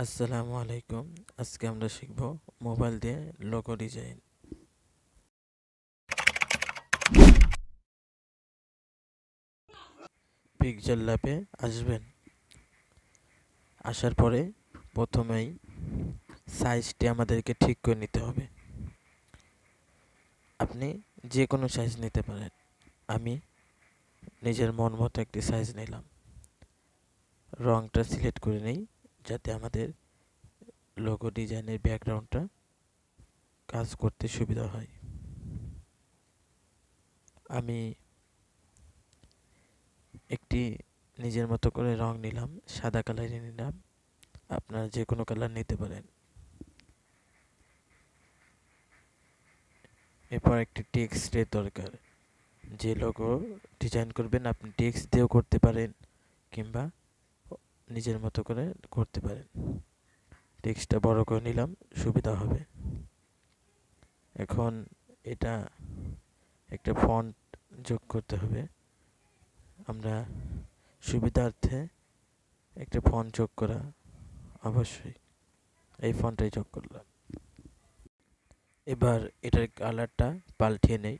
আসসালামু আলাইকুম। আজকে আমরা শিখব মোবাইল দিয়ে লোগো ডিজাইন। পিকচার ল্যাবে আসবেন। আসার পরে প্রথমেই সাইজটি আমাদেরকে ঠিক করে নিতে হবে। আপনি যে কোনো সাইজ নিতে পারেন। আমি নিজের মন মতো একটি সাইজ নিলাম। রংটা সিলেক্ট করে নেই যাতে আমাদের লোগো ডিজাইনের ব্যাকগ্রাউন্ডটা কাজ করতে সুবিধা হয়। আমি একটি নিজের মতো করে রং নিলাম, সাদা কালারই নিলাম। আপনারা যে কোনো কালার নিতে পারেন। এরপর একটি টেক্সটের দরকার। যে লোগো ডিজাইন করবেন আপনি টেক্সট দিয়েও করতে পারেন কিংবা নিজের মতো করে করতে পারেন। টেক্সটটা বড় করে নিলাম, সুবিধা হবে। এখন এটা একটা ফন্ট যোগ করতে হবে। আমরা সুবিধার্থে একটা ফন্ট যোগ করা অবশ্যই। এই ফন্টটাই যোগ করলাম। এবার এটার কালারটা পাল্টিয়ে নেই।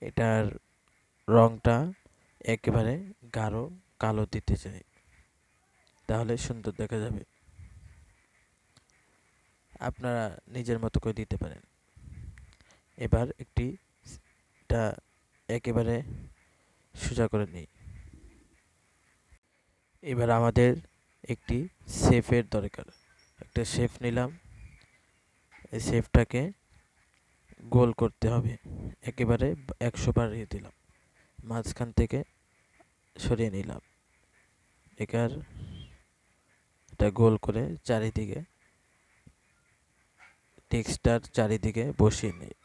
এটার রংটা একেবারে গাঢ় কালো দিতে চাই, তাহলে সুন্দর দেখা যাবে। আপনারা নিজের মতো করে দিতে পারেন। এবার এটা একেবারে সোজা করে নিই। এবার আমাদের একটি শেফের দরকার। একটা শেফ নিলাম। এই শেফটাকে গোল করতে হবে। একেবারে 100 বাড়িয়ে দিলাম। মাঝখান থেকে সরিয়ে নিলাম। এবার এটা গোল করে চারিদিকে টেক্সটার চারিদিকে বসিয়ে নিই।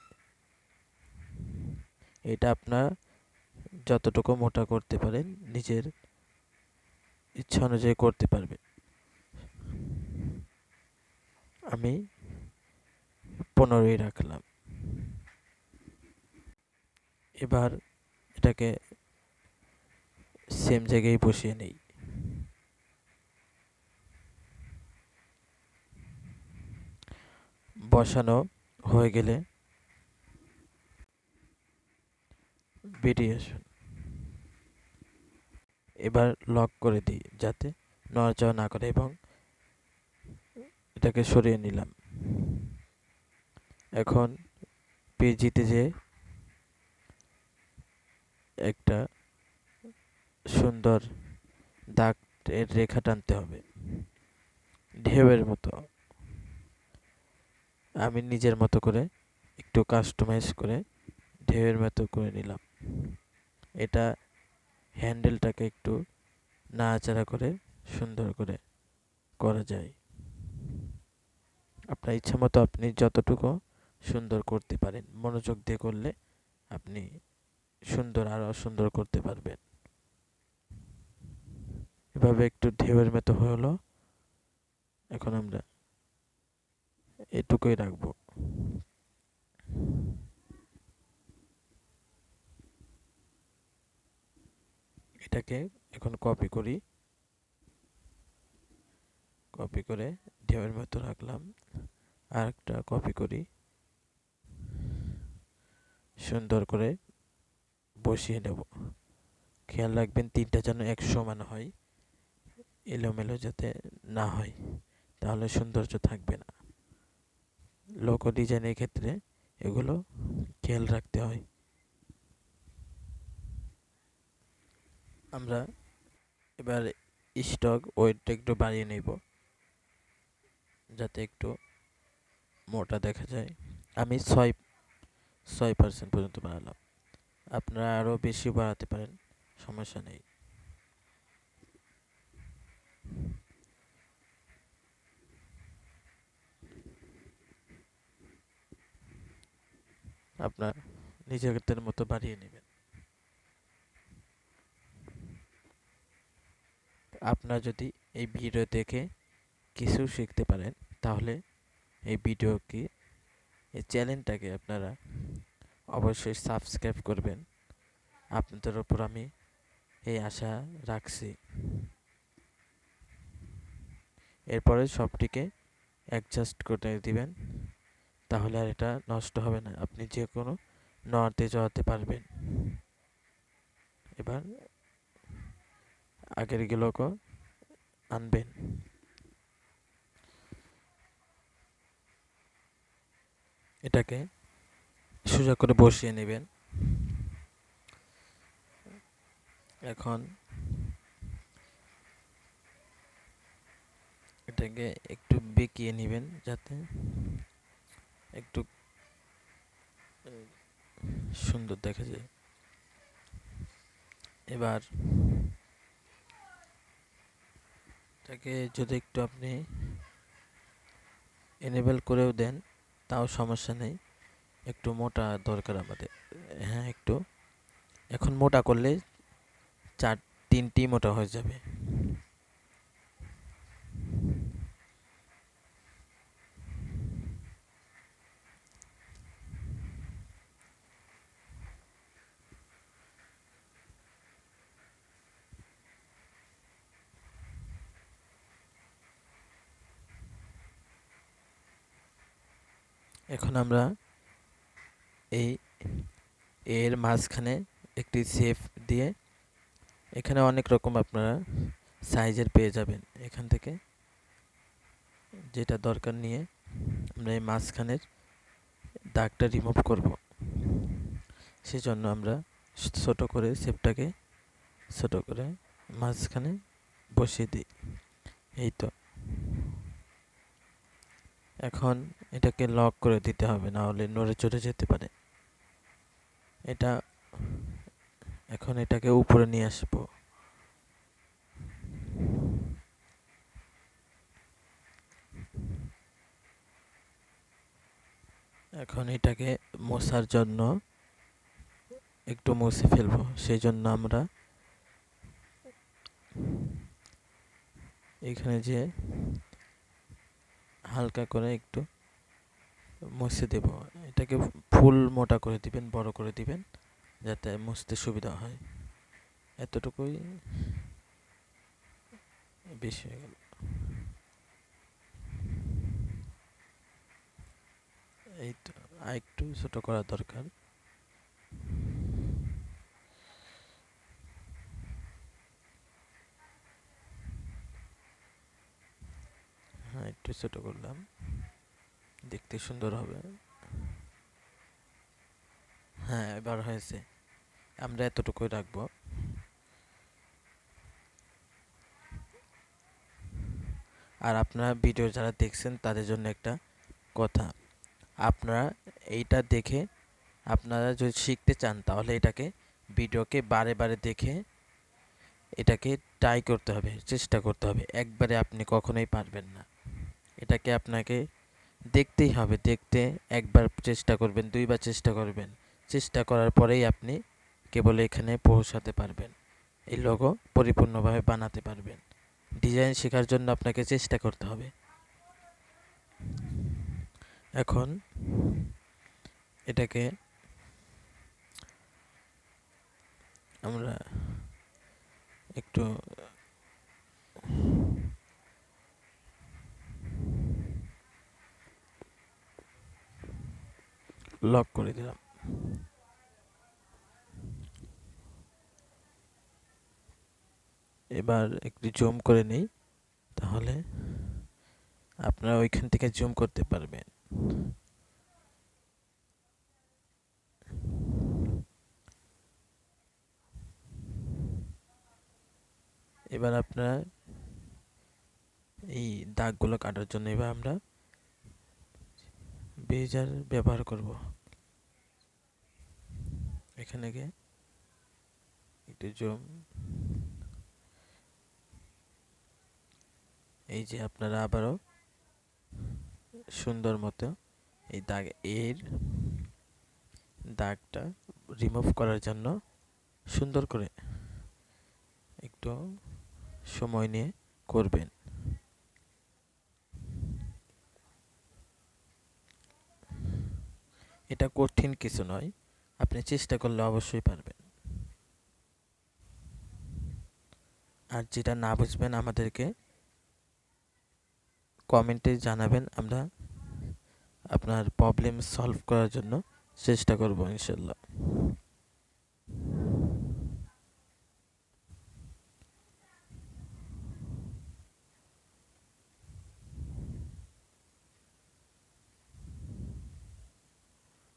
এটা আপনার যতটুকু মোটা করতে পারেন নিজের ইচ্ছা অনুযায়ী করতে পারবে। আমি 15ই রাখলাম। এবার এটাকে সেম জায়গায় বসিয়ে নেই। বসানো হয়ে গেলে বেরিয়ে আসুন। এবার লক করে দিই যাতে নড়াচড়া না করে এবং এটাকে সরিয়ে নিলাম। এখন পেজিতে যে একটা সুন্দর দাগ এর রেখা টানতে হবে ঢেউয়ের মতো। আমি নিজের মতো করে একটু কাস্টমাইজ করে ঢেউয়ের মতো করে নিলাম। এটা হ্যান্ডেলটাকে একটু নাড়াচাড়া করে সুন্দর করে করা যায়। আপনার ইচ্ছা মতো আপনি যতটুকু সুন্দর করতে পারেন, মনোযোগ দিয়ে করলে আপনি সুন্দর আরও সুন্দর করতে পারবেন। এভাবে একটু ঢেউয়ের মতো হলো। এখন আমরা এটুকুই রাখবো। এটাকে এখন কপি করি। কপি করে ঢেউয়ের মতো রাখলাম। আর একটা কপি করি, সুন্দর করে বসিয়ে নেব। খেয়াল রাখবেন তিনটা যেন এক সমান হয়, এলোমেলো যাতে না হয়, তাহলে সৌন্দর্য থাকবে না। লোগো ডিজাইনের ক্ষেত্রে এগুলো খেয়াল রাখতে হয়। আমরা এবার স্টক ওয়েটটা একটু বাড়িয়ে নেব যাতে একটু মোটা দেখা যায়। আমি 6% পর্যন্ত বাড়ালাম। আপনারা আরও বেশি বাড়াতে পারেন, সমস্যা নেই। আপনার নিজেদের মতো বাড়িয়ে নেবেন। আপনারা যদি এই ভিডিও দেখে কিছু শিখতে পারেন তাহলে এই ভিডিওকে এই চ্যানেলটাকে আপনারা অবশ্যই সাবস্ক্রাইব করবেন। আপনাদের ওপর আমি এই আশা রাখছি। এরপরে সবটিকে অ্যাডজাস্ট করে দিবেন, তাহলে আর এটা নষ্ট হবে না, আপনি যে কোনো নড়াতে চড়াতে পারবেন। এবার আগের গুলোকে আনবেন, এটাকে সোজা করে বসিয়ে নেবেন। এখন এটাকে একটু বেঁকিয়ে নেবেন যাতে একটু সুন্দর দেখা যায়। এবার এটাকে যদি একটু আপনি এনেবল করেও দেন তাও সমস্যা নেই, একটু মোটা দরকার আমাদের। হ্যাঁ, একটু এখন মোটা করলে তিনটি মোটা হয়ে যাবে। এখন আমরা এই এর মাঝখানে একটি শেপ দিয়ে, এখানে অনেক রকম আপনারা সাইজের পেয়ে যাবেন, এখান থেকে যেটা দরকার নিয়ে আমরা এই মাঝখানের দাগটা রিমুভ করব। সেজন্য আমরা ছোট করে শেপটাকে ছোট করে মাঝখানে বসিয়ে দিই। এই তো, এখন এটাকে লক করে দিতে হবে, না হলে নড়ে চড়ে যেতে পারে। এটা এখন এটাকে উপরে নিয়ে আসবো। এখন এটাকে মোছার জন্য একটু মুছে ফেলবো, সেই জন্য আমরা এখানে যে হালকা করে একটু মুছে দেব। এটাকে ফুল মোটা করে দিবেন, বড় করে দিবেন, যাতে মুছতে সুবিধা হয়। এতটুকুই বেশি হয়ে গেল। এই তো, আর একটু ছোট করা দরকার। হ্যাঁ, একটু ছোট করলাম, দেখতে সুন্দর হবে। হ্যাঁ, এবার হয়েছে। আমরা এতটুকুই রাখবো। আর আপনারা ভিডিও যারা দেখছেন তাদের জন্য একটা কথা, আপনারা এইটা দেখে আপনারা যদি শিখতে চান তাহলে এটাকে ভিডিওকে বারে বারে দেখে এটাকে ট্রাই করতে হবে, চেষ্টা করতে হবে। একবারে আপনি কখনোই পারবেন না, এটাকে আপনাকে দেখতেই হবে। দেখতে একবার চেষ্টা করবেন, দুইবার চেষ্টা করবেন, চেষ্টা করার পরেই আপনি কেবল এখানে পৌঁছাতে পারবেন, এই লোগো পরিপূর্ণভাবে বানাতে পারবেন। ডিজাইন শেখার জন্য আপনাকে চেষ্টা করতে হবে। এখন এটাকে আমরা একটু লক করে দিলাম। এবার একটু জুম করে নিই, তাহলে আপনারা ওইখান থেকে জুম করতে পারবেন। এবার আপনারা এই দাগগুলো কাটার জন্য এবার আমরা বেজার ব্যবহার করব। এখানে গিয়ে একটু জুম, এই যে আপনারা আবারও সুন্দর মতো এই দাগ, এর দাগটা রিমুভ করার জন্য সুন্দর করে একটু সময় নিয়ে করবেন। এটা কঠিন কিছু নয়, আপনি চেষ্টা করলে অবশ্যই পারবেন। আর যেটা না বুঝবেন আমাদেরকে কমেন্টে জানাবেন, আমরা আপনার প্রবলেম সলভ করার জন্য চেষ্টা করব ইনশাল্লাহ।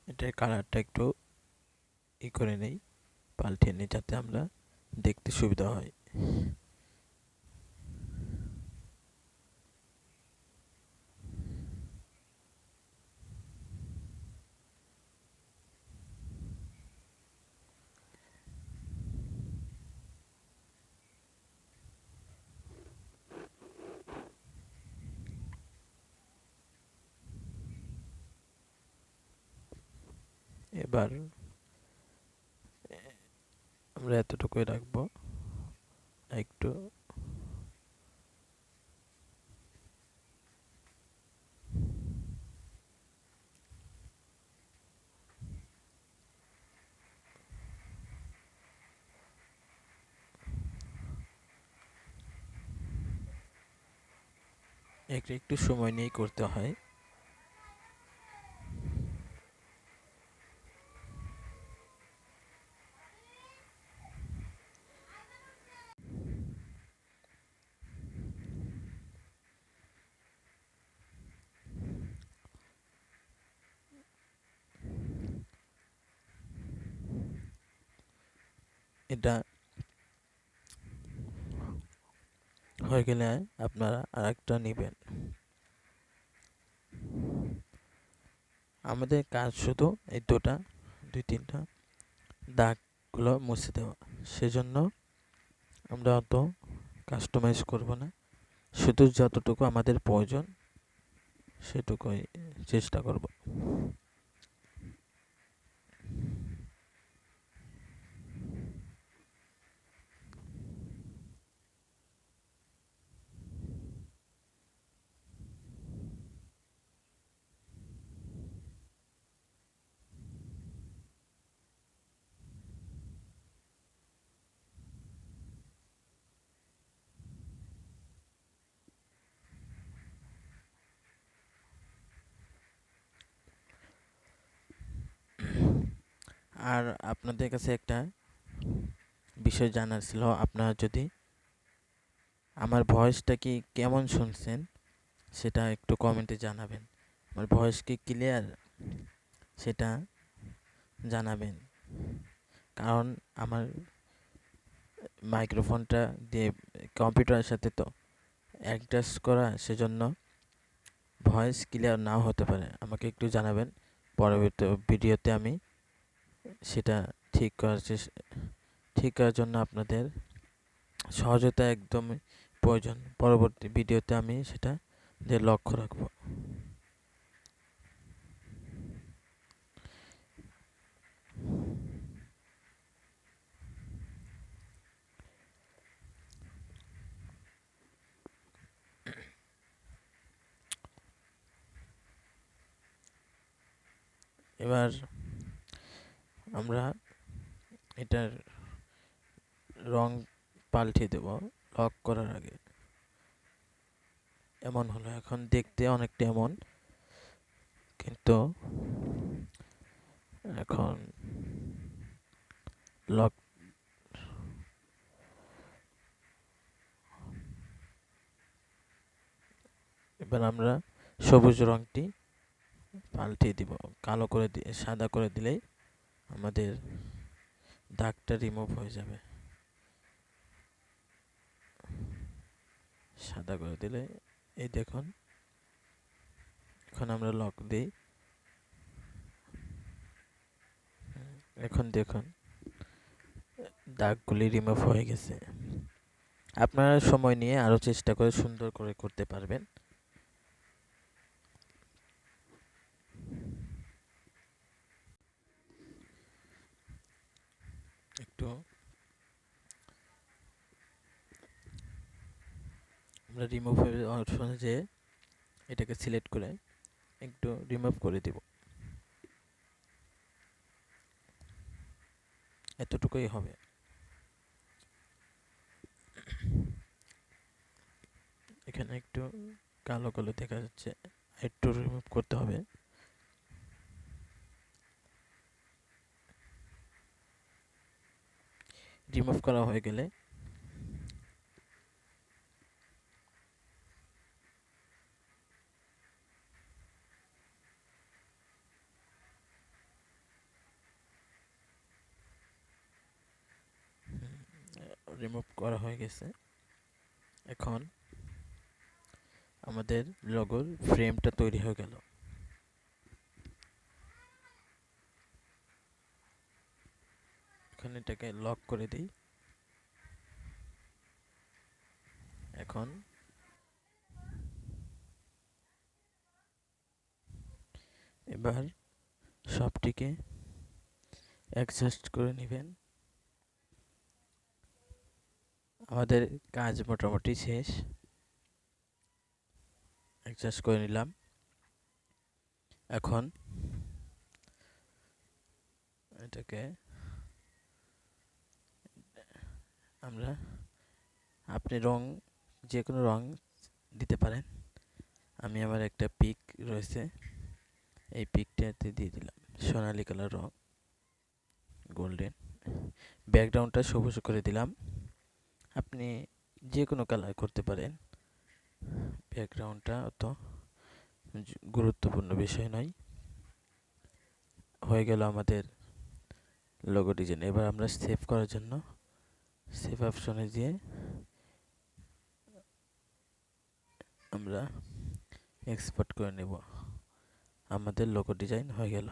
এটার কালারটা একটু করে নেই, পাল্টে নেই, যাতে আমরা দেখতে সুবিধা হয়। এবার আমরা এতটুকুই রাখবো। একটু একটু সময় নিয়ে করতে হয়। এটা হয়ে গেলে আপনারা আরেকটা নেবেন। আমাদের কাজ শুধু এই দুই তিনটা দাগগুলো মুছে দেওয়া, সেজন্য আমরা অত কাস্টমাইজ করব না, শুধু যতটুকু আমাদের প্রয়োজন সেটুকুই চেষ্টা করব। আর আপনাদের কাছে একটা বিষয় জানার ছিল, আপনারা যদি আমার ভয়েসটা কি কেমন শুনছেন সেটা একটু কমেন্টে জানাবেন। আমার ভয়েস কি ক্লিয়ার সেটা জানাবেন, কারণ আমার মাইক্রোফোনটা দিয়ে কম্পিউটারের সাথে তো অ্যাডজাস্ট করা, সেজন্য ভয়েস ক্লিয়ার নাও হতে পারে। আমাকে একটু জানাবেন, পরবর্তী ভিডিওতে আমি সেটা ঠিক করার জন্য আপনাদের সহজতা একদমই প্রয়োজন। পরবর্তী ভিডিওতে আমি সেটা দিয়ে লক্ষ্য রাখব। এবার আমরা এটার রং পাল্টে দেব লক করার আগে। এমন হলো, এখন দেখতে অনেকটা এমন, কিন্তু এখন লক এবার আমরা সবুজ রংটি পাল্টে দিব, কালো করে দিয়ে সাদা করে দিলেই আমাদের দাগটা রিমুভ হয়ে যাবে। সাদা করে দিলে এই দেখুন, এখন আমরা লক দিই, এখন দেখুন দাগগুলি রিমুভ হয়ে গেছে। আপনারা সময় নিয়ে আরো চেষ্টা করে সুন্দর করে করতে পারবেন। একটু আমরা রিমুভ অপশনে যেয়ে এটাকে সিলেক্ট করে একটু রিমুভ করে দিব। এতটুকুই হবে। এখানে একটু কালো কালো দেখা যাচ্ছে, একটু রিমুভ করতে হবে। রিমুভ করা হয়ে গেলে রিমুভ করা হয়ে গেছে। এখন আমাদের লোগোর ফ্রেমটা তৈরি হয়ে গেল। এখন এটাকে লক করে দিই। এখন এবার সবটিকে অ্যাডজাস্ট করে নেবেন। আমাদের কাজ মোটামুটি শেষ। অ্যাডজাস্ট করে নিলাম। এখন এটাকে আমরা, আপনি যে কোনো রং দিতে পারেন। আমি আমার একটা পিক রয়েছে, এই পিকটাতে দিয়ে দিলাম সোনালি কালার রং, গোল্ডেন। ব্যাকগ্রাউন্ডটা সবুজ করে দিলাম। আপনি যে কোনো কালার করতে পারেন, ব্যাকগ্রাউন্ডটা অত গুরুত্বপূর্ণ বিষয় নয়। হয়ে গেল আমাদের লোগো ডিজাইন। এবার আমরা সেভ করার জন্য সেভ অপশনে দিয়ে আমরা এক্সপোর্ট করে নেব। আমাদের লোগো ডিজাইন হয়ে গেল।